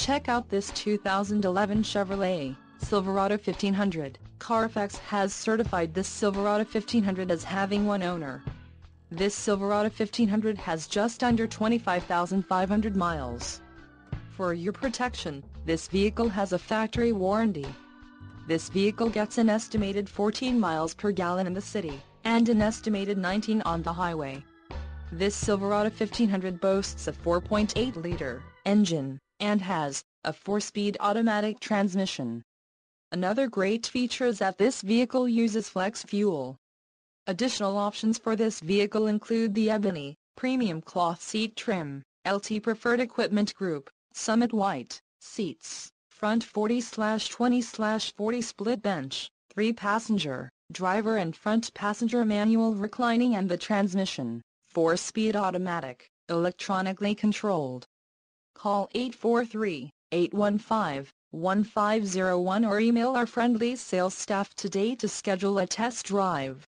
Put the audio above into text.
Check out this 2011 Chevrolet Silverado 1500. Carfax has certified this Silverado 1500 as having one owner. This Silverado 1500 has just under 25,500 miles. For your protection, this vehicle has a factory warranty. This vehicle gets an estimated 14 miles per gallon in the city, and an estimated 19 on the highway. This Silverado 1500 boasts a 4.8-liter engine, and has a 4-speed automatic transmission. Another great feature is that this vehicle uses flex fuel. Additional options for this vehicle include the ebony, premium cloth seat trim, LT preferred equipment group, Summit white seats, front 40/20/40 split bench, 3-passenger, driver and front passenger manual reclining, and the transmission, 4-speed automatic, electronically controlled. Call 843-815-1501 or email our friendly sales staff today to schedule a test drive.